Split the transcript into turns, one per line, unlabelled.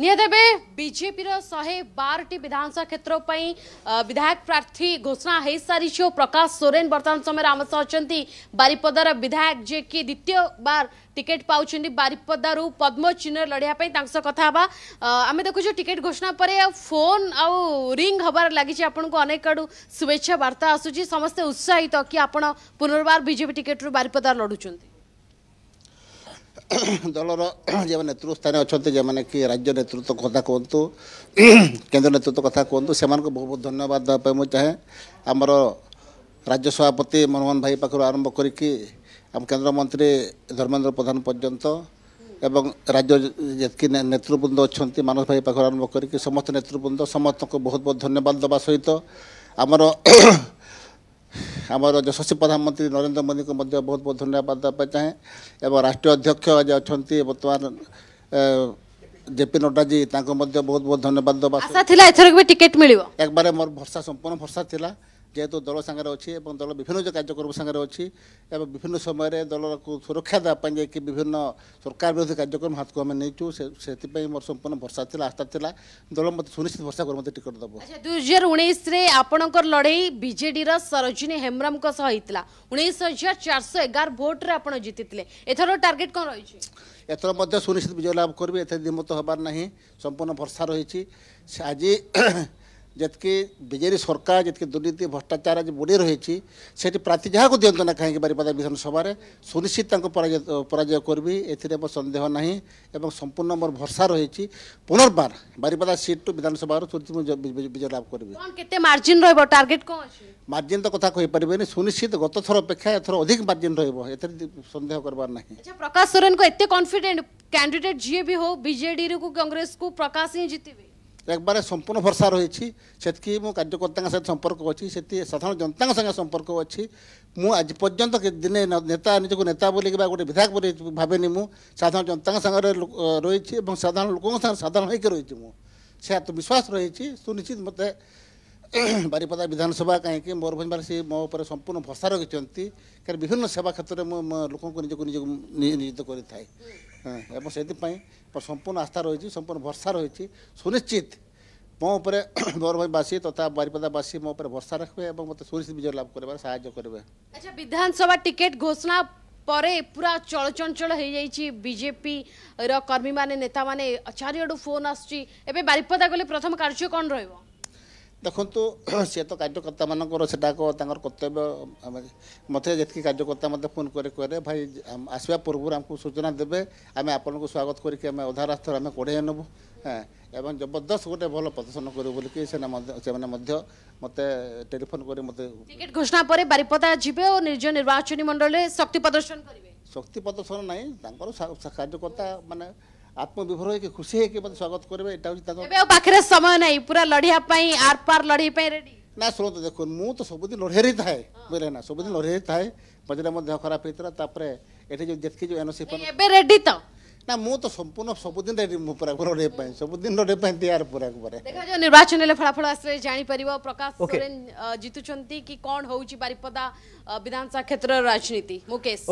निहतेबे BJP 112 विधानसभा क्षेत्र विधायक प्रार्थी घोषणा हो सारी प्रकाश सोरेन बर्तमान समय आम सह अच्छा बारिपदार विधायक जे कि द्वितीय बार टिकेट पाँच बारिपदारू पद्म चिन्ह लड़ाई कथा आम देखु टिकेट घोषणा पर फोन आउ रिंग हबार लगी आपको अनेक आड़ू शुभेच्छा वार्ता आसूची समस्ते उत्साहित कि आप पुनर्बार बीजेपी टिकेट रू बारिपदार लड़ुंट
दलर जो नेतृत्व स्थान अच्छा जो मैंने कि राज्य नेतृत्व कथा कहतु केन्द्र नेतृत्व कथा कहतु से बहुत बहुत धन्यवाद देवाई मुझे चाहे आमर राज्य सभापति मनमोहन भाई पाखर आरंभ करी आम केन्द्र मंत्री धर्मेन्द्र प्रधान पर्यंत एवं राज्य जी नेतृवृंद अच्छा मानस भाई पाखर आरंभ करी समस्त नेतृवृंद समस्त को बहुत बहुत धन्यवाद देवा सहित आमर आमर यशस्वी प्रधानमंत्री नरेंद्र मोदी को बहुत बहुत धन्यवाद देना चाहे एवं राष्ट्रीय अध्यक्ष आज अच्छा बर्तमान जेपी नड्डा जी बहुत बहुत धन्यवाद देवा
आशा थिला एथरक भी टिकेट मिलिबो
एक बारे मोर भरसा संपूर्ण भरसा थिला जेहेतु दल सांगे अच्छी दल विभिन्न जो कार्यक्रम सांगे अच्छी विभिन्न समय दल को सुरक्षा देवाई कि विभिन्न सरकार विरोधी कार्यक्रम हाथ को आम नहीं से मोर संपूर्ण भरसा था आस्था था दल मत सुनिश्चित भरसा कर मत टिकट दब
2019 आपणकर लड़ई बीजेडी सरोजिनी हेम्ब्रम होता 19,411 भोट रे आप जीति एथर टार्गेट कौन रही
एथर सुनिश्चित विजय लाभ करेंगे एथर दिमत हबार ना संपूर्ण भरसा रही आज जितकी बीजेपी सरकार जितकी दुर्नीति भ्रष्टाचार आज बुड़ी रही से प्रार्थी जहाँ को दिंतु ना कहीं बारिपदा विधानसभा सुनिश्चित पराजय करी ए सन्देह ना एवं संपूर्ण मोर भरसा रही पुनर्बार बारिपदा सीट टू विधानसभा विजय लाभ करी
मार्जिन टार्गेट कौन
मार्जिन तो कथा कहीपर सुनिश्चित गत थर अपेक्षा एथर अधिक मार्जिन रंदेह करवार ना
प्रकाश सोरेन को एत कॉन्फिडेंट कैंडिडेट जी भी हो बीजेडी को कांग्रेस को प्रकाश ही जीतबे
एक बार संपूर्ण भरसा रही से मो कार्यकर्ता सहित संपर्क अच्छी से साधारण जनता संगे संपर्क अच्छी मु आज पर्यंत दिने नेता निजक नेता बोल गोटे विधायक बोली भावे मु साधारण जनता संगे रही साधारण लोक साधारण होकर रही से आत्मविश्वास रही सुनिश्चित मत बारिपदा विधानसभा कहीं मयूरभंज से मो पर संपूर्ण भरसा रखिंट क्या विभिन्न सेवा क्षेत्र में लोक निजक नियोजित करें से संपूर्ण आस्था रही संपूर्ण भरसा रही सुनिश्चित मो मयूरभंजवासी तथा बारिपदावासी मो भरसा रखे मत सुनिश्चित विजय लाभ कर साहाय्य करेंगे।
अच्छा विधानसभा टिकेट घोषणा परे पूरा चलचंचल हो जाइए बीजेपी कर्मी माने नेता माने चारिआडू फोन आसुची एबे बारिपदा गले प्रथम कार्य कौन रहिबो
देखु सी तो कार्यकर्ता मानकर सेटा कर्तव्य मत जी कार्यकर्ता मत फोन करे भाई आसवा पूर्व आमको सूचना देवे आम आपन को स्वागत करके अधा रास्ता आम कढ़े नबू एवं जबरदस्त गोटे भल प्रदर्शन करूँ बोलिकी मत टेलीफोन कर मत
टिकेट घोषणा पर बारिपदा जीवे और निज निर्वाचन मंडल में शक्ति प्रदर्शन करेंगे
शक्ति प्रदर्शन ना कार्यकर्ता माने आत्मविभोर हो खुशी है मत स्वागत करेंगे यहाँ
पाखे समय नहीं पूरा लड़िया आर पार लड़ाई रेडी
ना शुणु देखो मु तो सबुदिन लड़े थाए बुझे ना सबुदिन लड़े थाए मझे मो देह खराब होता ये जितकी जो एनओसी
रेडी तो
ना मु तो संपूर्ण सबुदिन रेडी पूरा लड़े सबुदिन लड़े तैयार पूरा
देखा निर्वाचन फलाफल आसले जापर प्रकाश सोरेन जीतुंट कि कौन हो बारिपदा विधानसभा क्षेत्र राजनीति मुकेश।